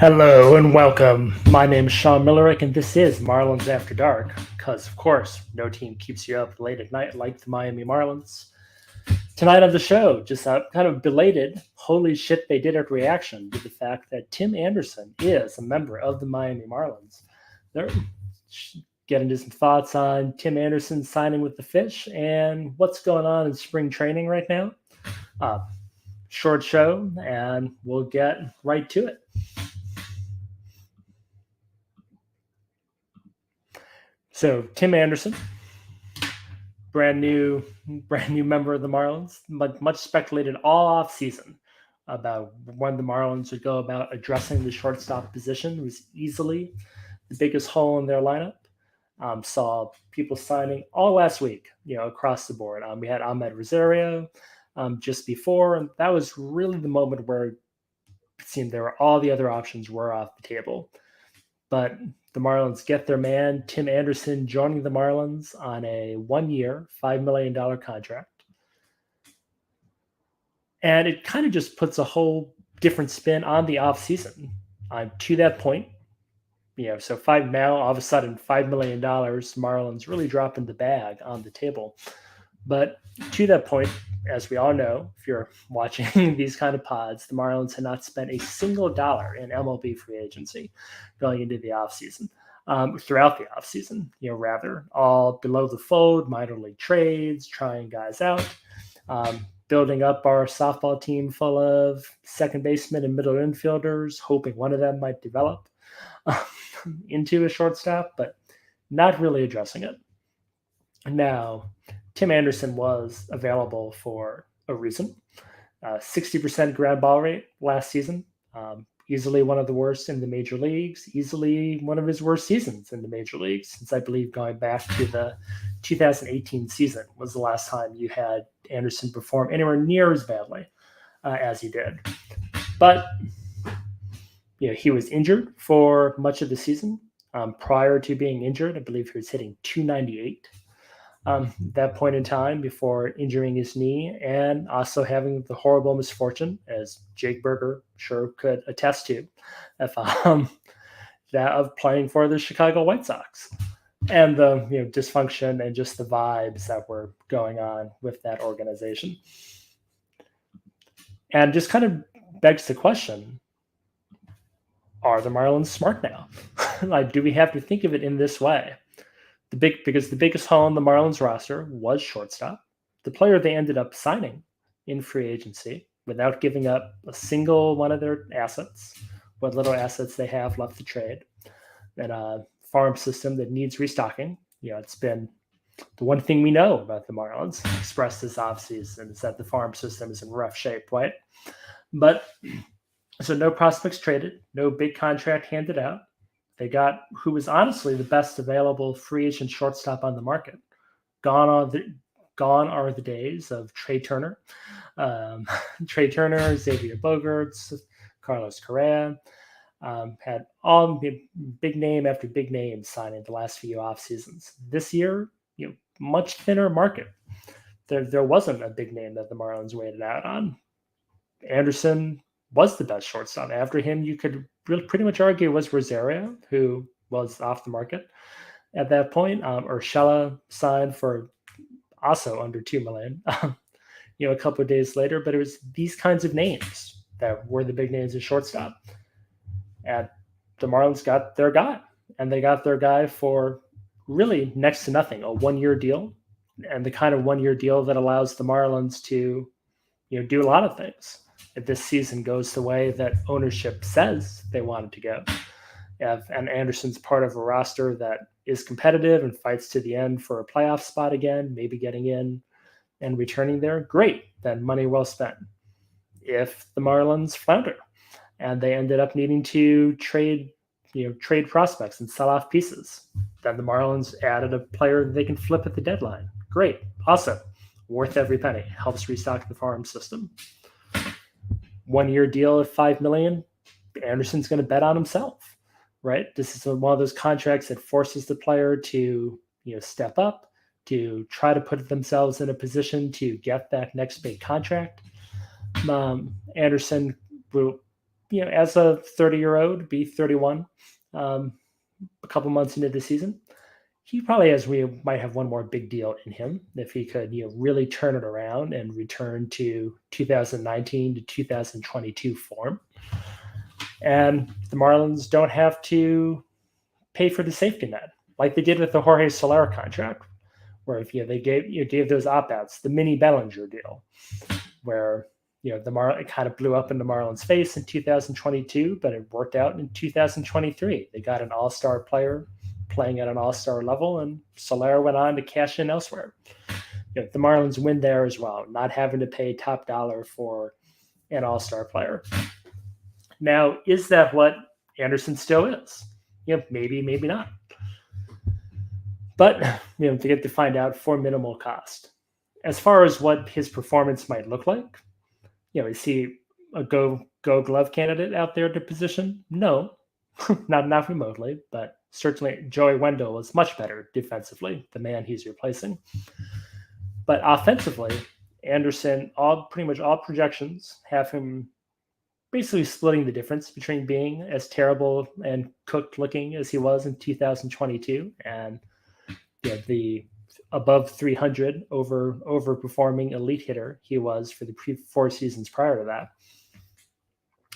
Hello and welcome. My name is Sean Millerick, and this is Marlins After Dark. Because, of course, no team keeps you up late at night like the Miami Marlins. Tonight on the show, just a kind of belated, holy shit they did it reaction to the fact that Tim Anderson is a member of the Miami Marlins. They're getting into some thoughts on Tim Anderson signing with the Fish and what's going on in spring training right now. Short show, and we'll get right to it. So Tim Anderson, brand new member of the Marlins, much speculated all off season about when the Marlins would go about addressing the shortstop position. It was easily the biggest hole in their lineup. Saw people signing all last week, across the board. We had Ahmed Rosario just before, and that was really the moment where it seemed there were all the other options were off the table. But the Marlins get their man, Tim Anderson, joining the Marlins on a 1-year, $5 million contract. And it kind of just puts a whole different spin on the offseason. To that point, so all of a sudden, $5 million, Marlins really dropping the bag on the table. But to that point, as we all know, if you're watching these kind of pods, the Marlins had not spent a single dollar in MLB free agency going into the offseason, throughout the offseason, rather all below the fold, minor league trades, trying guys out, building up our softball team full of second basemen and middle infielders, hoping one of them might develop into a shortstop, but not really addressing it. Now, Tim Anderson was available for a reason. 60% ground ball rate last season. Easily one of the worst in the major leagues. Easily one of his worst seasons in the major leagues, since I believe going back to the 2018 season was the last time you had Anderson perform anywhere near as badly as he did. But he was injured for much of the season. Prior to being injured, I believe he was hitting 298. That point in time before injuring his knee and also having the horrible misfortune, as Jake Berger sure could attest to, that of playing for the Chicago White Sox and the dysfunction and just the vibes that were going on with that organization. And just kind of begs the question, are the Marlins smart now? Do we have to think of it in this way? Because the biggest hole in the Marlins roster was shortstop, the player they ended up signing in free agency without giving up a single one of their assets, what little assets they have left to trade, and a farm system that needs restocking. It's been the one thing we know about the Marlins expressed this offseason is that the farm system is in rough shape, right? But so no prospects traded, no big contract handed out. They got who was honestly the best available free agent shortstop on the market. Gone are the days of Trey Turner, Xavier Bogaerts, Carlos Correa. Had all big name after big name signing the last few off seasons. This year, much thinner market. There wasn't a big name that the Marlins waited out on. Anderson was the best shortstop. After him, you could pretty much argue was Rosario, who was off the market at that point. Urshela signed for also under $2 million, a couple of days later. But it was these kinds of names that were the big names of shortstop. And the Marlins got their guy, and they got their guy for really next to nothing, a 1-year deal, and the kind of 1-year deal that allows the Marlins to, do a lot of things. If this season goes the way that ownership says they want it to go, and Anderson's part of a roster that is competitive and fights to the end for a playoff spot again, maybe getting in and returning there, great, then money well spent. If the Marlins flounder and they ended up needing to trade prospects and sell off pieces, then the Marlins added a player they can flip at the deadline. Great, awesome, worth every penny, helps restock the farm system. 1-year deal at $5 million, Anderson's going to bet on himself, right? This is one of those contracts that forces the player to, step up, to try to put themselves in a position to get that next big contract. Anderson will as a 30-year-old, be 31, um, a couple months into the season, he probably we might have one more big deal in him if he could really turn it around and return to 2019 to 2022 form. And the Marlins don't have to pay for the safety net like they did with the Jorge Soler contract, where if they gave those opt-outs, the mini Bellinger deal, where it kind of blew up in the Marlins' face in 2022, but it worked out in 2023. They got an all-star player playing at an all-star level, and Soler went on to cash in elsewhere. The Marlins win there as well, not having to pay top dollar for an all-star player. Now, is that what Anderson still is? Maybe, maybe not. But they get to find out for minimal cost. As far as what his performance might look like, is he a go glove candidate out there at the position? No, not remotely, but certainly Joey Wendell is much better defensively, the man he's replacing. But offensively, Anderson, pretty much all projections have him basically splitting the difference between being as terrible and cooked looking as he was in 2022 and the above 300 overperforming elite hitter he was for the 4 seasons prior to that.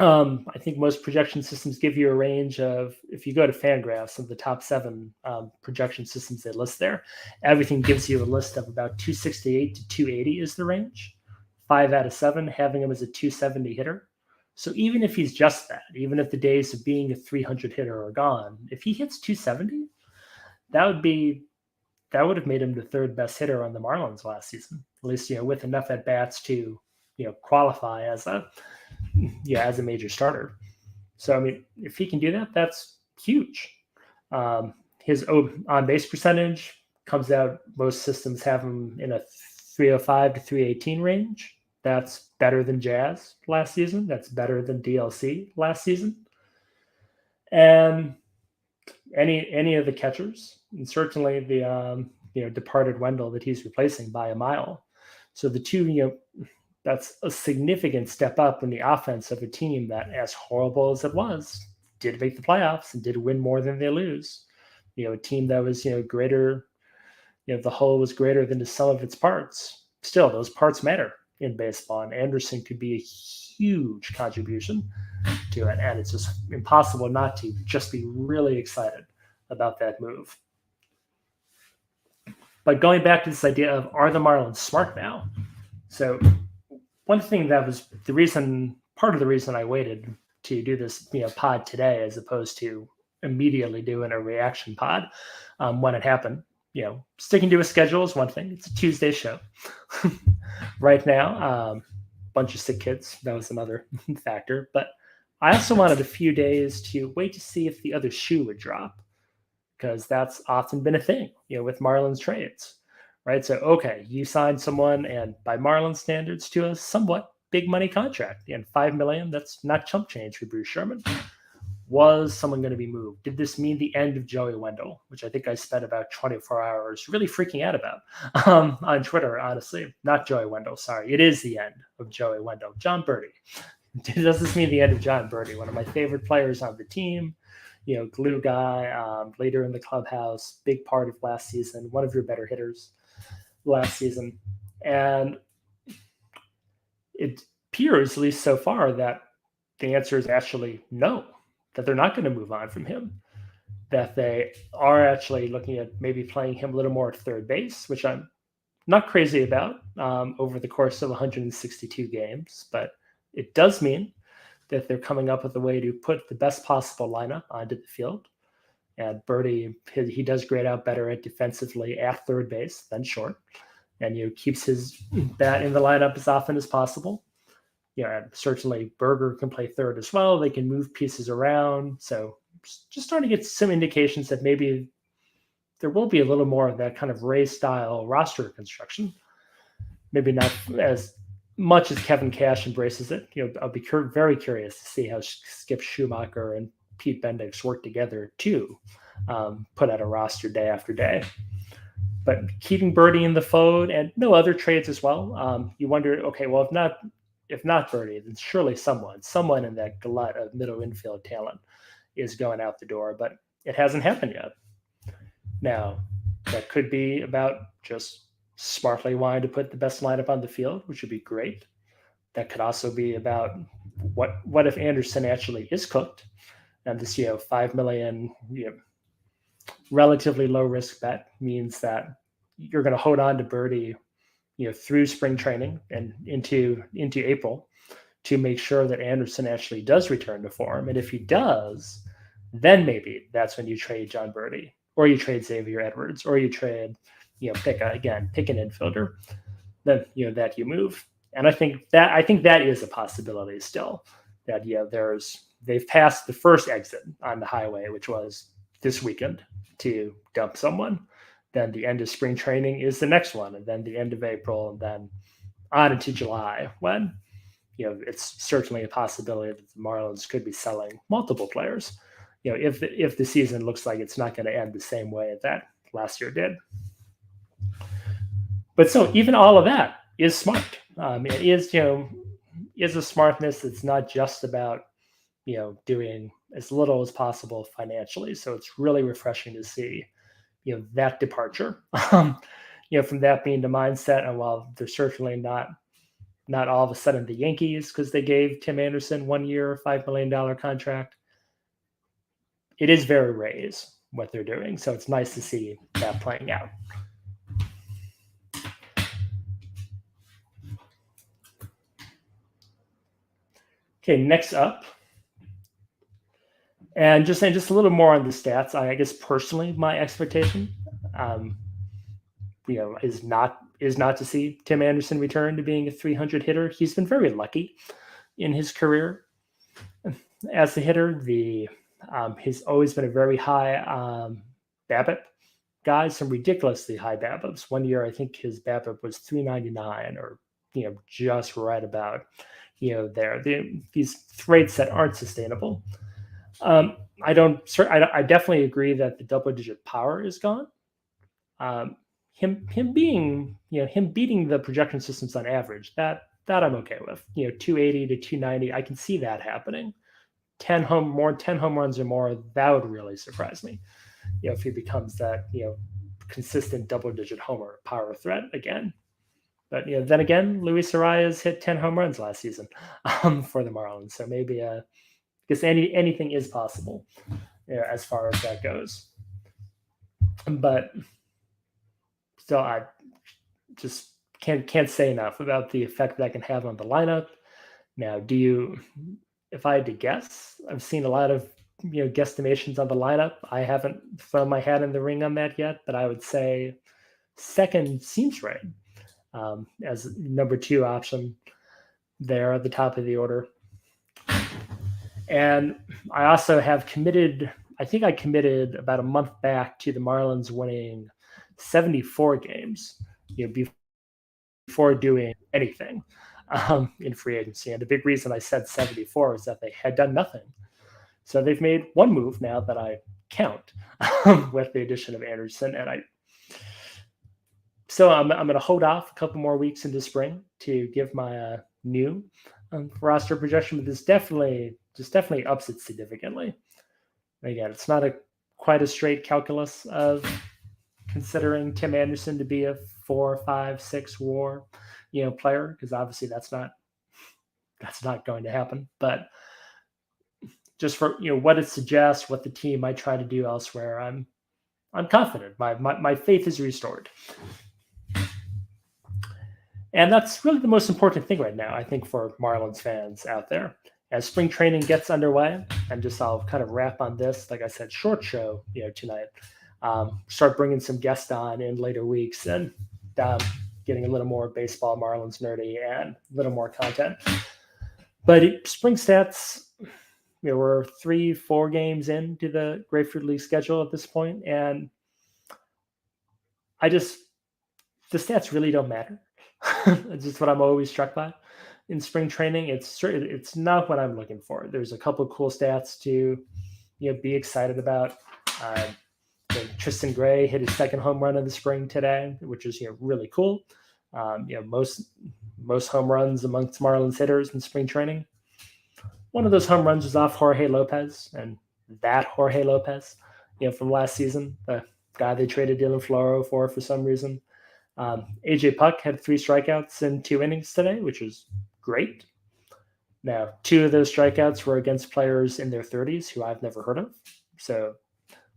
I think most projection systems give you a range of, if you go to Fangraphs, of the top 7 projection systems they list there, everything gives you a list of about 268 to 280 is the range. 5 out of 7 having him as a 270 hitter. So even if he's just that, even if the days of being a 300 hitter are gone, if he hits 270, that would have made him the 3rd best hitter on the Marlins last season, at least with enough at bats to qualify as a major starter. So I mean, if he can do that, that's huge. His on base percentage comes out. Most systems have him in a 305 to 318 range. That's better than Jazz last season. That's better than DLC last season. And any of the catchers, and certainly the departed Wendell that he's replacing by a mile. So the two, that's a significant step up in the offense of a team that, as horrible as it was, did make the playoffs and did win more than they lose. A team that was greater, the whole was greater than the sum of its parts. Still, those parts matter in baseball, and Anderson could be a huge contribution to it, and it's just impossible not to just be really excited about that move. But going back to this idea of, are the Marlins smart now? So one thing that was part of the reason I waited to do this pod today, as opposed to immediately doing a reaction pod when it happened. Sticking to a schedule is one thing. It's a Tuesday show right now. Bunch of sick kids. That was another factor. But I also wanted a few days to wait to see if the other shoe would drop, because that's often been a thing, with Marlins trades, right? So, okay, you signed someone, and by Marlins standards, to a somewhat big money contract, and $5 million, that's not chump change for Bruce Sherman. Was someone going to be moved? Did this mean the end of Joey Wendell, which I think I spent about 24 hours really freaking out about on Twitter, honestly. Not Joey Wendell, sorry. It is the end of Joey Wendell. John Birdie. Does this mean the end of John Birdie, one of my favorite players on the team? Glue guy, leader in the clubhouse, big part of last season, one of your better hitters last season. And it appears, at least so far, that the answer is actually no, that they're not going to move on from him, that they are actually looking at maybe playing him a little more at third base, which I'm not crazy about over the course of 162 games. But it does mean that they're coming up with a way to put the best possible lineup onto the field. And Birdie, he does grade out better at defensively at third base than short, and keeps his bat in the lineup as often as possible. And certainly Berger can play third as well. They can move pieces around. So just starting to get some indications that maybe there will be a little more of that kind of Ray style roster construction. Maybe not as much as Kevin Cash embraces it. I'll be very curious to see how Skip Schumacher and Pete Bendix work together to put out a roster day after day. But keeping Birdie in the fold and no other trades as well. You wonder, okay, well, if not Birdie, then surely someone in that glut of middle infield talent is going out the door, but it hasn't happened yet. Now, that could be about just smartly wanting to put the best lineup on the field, which would be great. That could also be about what if Anderson actually is cooked, and this 5 million relatively low risk bet means that you're going to hold on to Birdie through spring training and into April to make sure that Anderson actually does return to form. And if he does, then maybe that's when you trade John Birdie, or you trade Xavier Edwards, or you trade, pick an infielder. Then that you move. And I think that is a possibility still. That they've passed the first exit on the highway, which was this weekend to dump someone. Then the end of spring training is the next one, and then the end of April, and then on into July, when it's certainly a possibility that the Marlins could be selling multiple players. If the season looks like it's not going to end the same way that last year did. But so even all of that is smart. It is a smartness that's not just about doing as little as possible financially. So it's really refreshing to see that departure from that being the mindset. And while they're certainly not all of a sudden the Yankees, because they gave Tim Anderson 1 year, $5 million contract, it is very Rays what they're doing. So it's nice to see that playing out. Okay, next up, and just a little more on the stats. I guess personally, my expectation, is not to see Tim Anderson return to being a 300 hitter. He's been very lucky in his career as a hitter. He's always been a very high BABIP guy, some ridiculously high BABIPs. 1 year, I think his BABIP was 399, or just right about there. These rates that aren't sustainable. I definitely agree that the double-digit power is gone. Him beating the projection systems on average, that I'm okay with. 280 to 290, I can see that happening. 10 home runs or more, that would really surprise me. If he becomes that consistent double-digit homer power threat again. But then again, Luis Arias hit 10 home runs last season for the Marlins. So maybe because anything is possible as far as that goes. But still, I just can't say enough about the effect that can have on the lineup. Now, if I had to guess, I've seen a lot of guesstimations on the lineup. I haven't thrown my hat in the ring on that yet, but I would say second seems right. As number 2 option there at the top of the order. And I also have committed about a month back to the Marlins winning 74 games before doing anything in free agency. And the big reason I said 74 is that they had done nothing. So they've made one move now that I count with the addition of Anderson, and So I'm going to hold off a couple more weeks into spring to give my new roster projection, but this definitely ups it significantly. Again, it's not quite a straight calculus of considering Tim Anderson to be a 4, 5, 6 WAR player, because obviously that's not going to happen. But just for what it suggests, what the team might try to do elsewhere, I'm confident. My faith is restored. And that's really the most important thing right now, I think, for Marlins fans out there. As spring training gets underway, and I'll kind of wrap on this, like I said, short show, tonight. Start bringing some guests on in later weeks and getting a little more baseball Marlins nerdy and a little more content. But spring stats, we're 3-4 games into the Grapefruit League schedule at this point, and the stats really don't matter. It's just what I'm always struck by in spring training. It's not what I'm looking for. There's a couple of cool stats to be excited about. Tristan Gray hit his second home run in the spring today, which is really cool. Most home runs amongst Marlins hitters in spring training. One of those home runs was off Jorge Lopez, and that Jorge Lopez, from last season, the guy they traded Dylan Floro for some reason. AJ Puck had 3 strikeouts in 2 innings today, which was great. Now, 2 of those strikeouts were against players in their 30s who I've never heard of. So,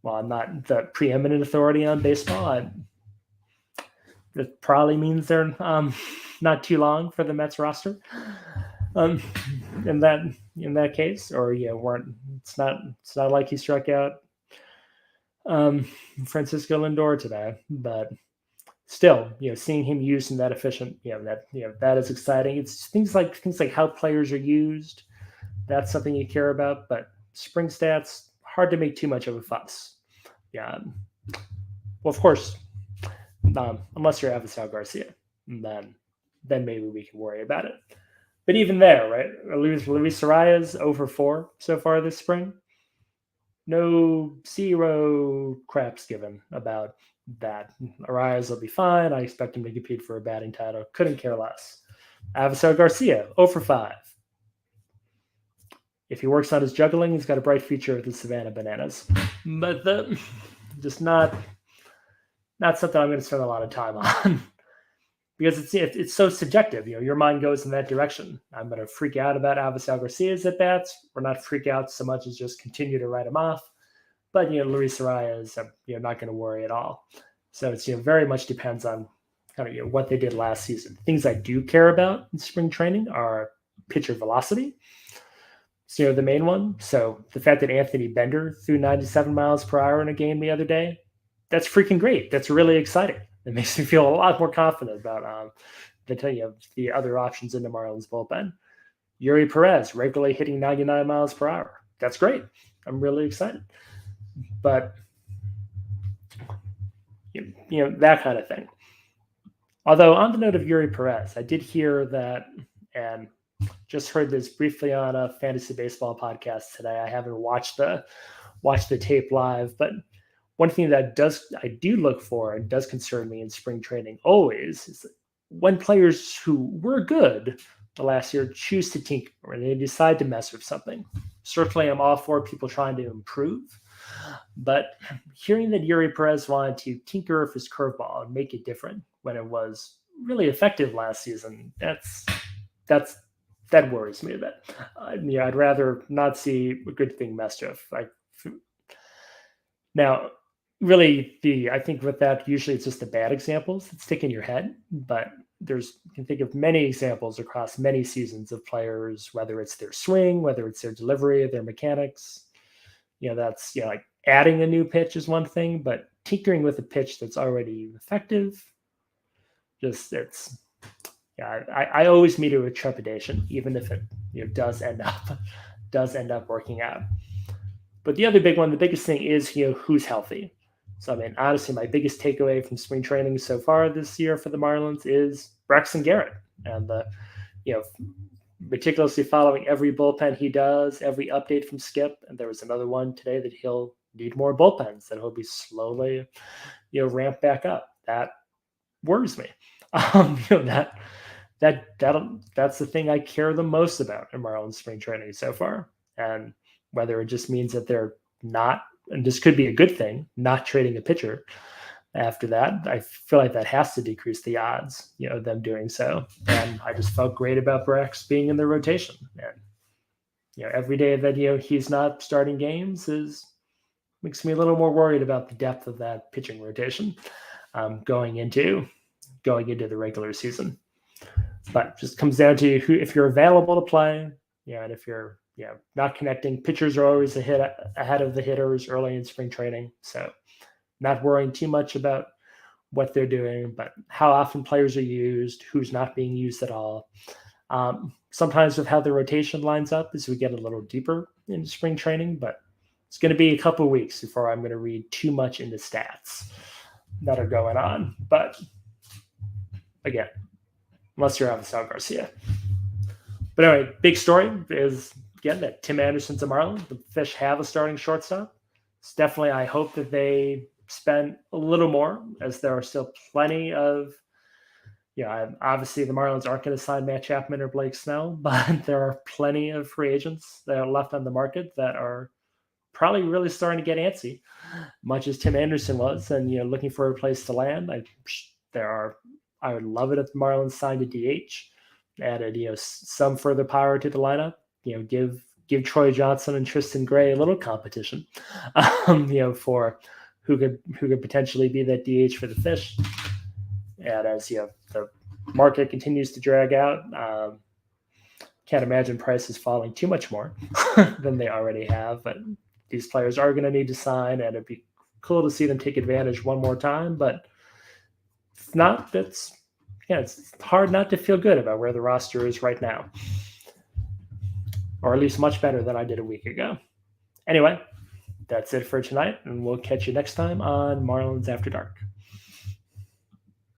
while I'm not the preeminent authority on baseball, that probably means they're not too long for the Mets roster. In that case, or it's not like he struck out Francisco Lindor today, but still, seeing him used in that efficient, that is exciting. It's things like how players are used. That's something you care about, but spring stats, hard to make too much of a fuss. Yeah. Well, of course, unless you're Avisal Garcia, then maybe we can worry about it. But even there, right? Luis Arias 0-4 so far this spring. No, 0 craps given about that. Arias will be fine. I expect him to compete for a batting title. Couldn't care less. Avisal Garcia 0-5. If he works on his juggling, he's got a bright future with the Savannah Bananas. But just not something I'm going to spend a lot of time on. Because it's so subjective. Your mind goes in that direction. I'm going to freak out about Avisal Garcia's at-bats, or not freak out so much as just continue to write him off. But, Luis Arias, I'm not going to worry at all. So it's, very much depends on kind of, what they did last season. Things I do care about in spring training are pitcher velocity. So, the main one. So the fact that Anthony Bender threw 97 miles per hour in a game the other day, that's freaking great. That's really exciting. It makes me feel a lot more confident about the other options in the Marlins bullpen. Yuri Perez regularly hitting 99 miles per hour. That's great. I'm really excited. But, that kind of thing. Although, on the note of Yuri Perez, I did hear that, and just heard this briefly on a fantasy baseball podcast today. I haven't watched the tape live, but one thing that I do look for and does concern me in spring training always is when players who were good the last year choose to tinker or they decide to mess with something. Certainly, I'm all for people trying to improve, but hearing that Yuri Perez wanted to tinker with his curveball and make it different when it was really effective last season, that worries me a bit. I'd rather not see a good thing messed with. Now, really, I think with that, usually it's just the bad examples that stick in your head, but you can think of many examples across many seasons of players, whether it's their swing, whether it's their delivery, their mechanics. That's, like adding a new pitch is one thing, but tinkering with a pitch that's already effective, I always meet it with trepidation, even if it does end up working out. But the other big one, the biggest thing is, who's healthy. So, honestly, my biggest takeaway from spring training so far this year for the Marlins is Braxton Garrett. And meticulously following every bullpen he does, every update from Skip. And there was another one today that he'll need more bullpens, that he'll be slowly, ramped back up. That worries me. That's the thing I care the most about in Marlins spring training so far. And whether it just means that they're not, and this could be a good thing, not trading a pitcher after that, I feel like that has to decrease the odds, of them doing so. And I just felt great about Brax being in the rotation. And, every day that, he's not starting games makes me a little more worried about the depth of that pitching rotation going into the regular season. But it just comes down to if you're available to play, and if you're not connecting. Pitchers are always ahead of the hitters early in spring training, so not worrying too much about what they're doing, but how often players are used, who's not being used at all. Sometimes with how the rotation lines up as we get a little deeper into spring training, but it's going to be a couple of weeks before I'm going to read too much into stats that are going on. But again, unless you're Avisal Garcia. But anyway, big story is, again, that Tim Anderson's a Marlin. The Fish have a starting shortstop. It's definitely, I hope that they spend a little more, as there are still plenty of Obviously the Marlins aren't going to sign Matt Chapman or Blake Snell, but there are plenty of free agents that are left on the market that are probably really starting to get antsy, much as Tim Anderson was, and looking for a place to land. I would love it if the Marlins signed a DH, added some further power to the lineup. Give Troy Johnson and Tristan Gray a little competition, for who could potentially be that DH for the Fish. And as the market continues to drag out, can't imagine prices falling too much more than they already have. But these players are going to need to sign, and it'd be cool to see them take advantage one more time. But it's not. It's hard not to feel good about where the roster is right now, or at least much better than I did a week ago. Anyway, that's it for tonight, and we'll catch you next time on Marlins After Dark.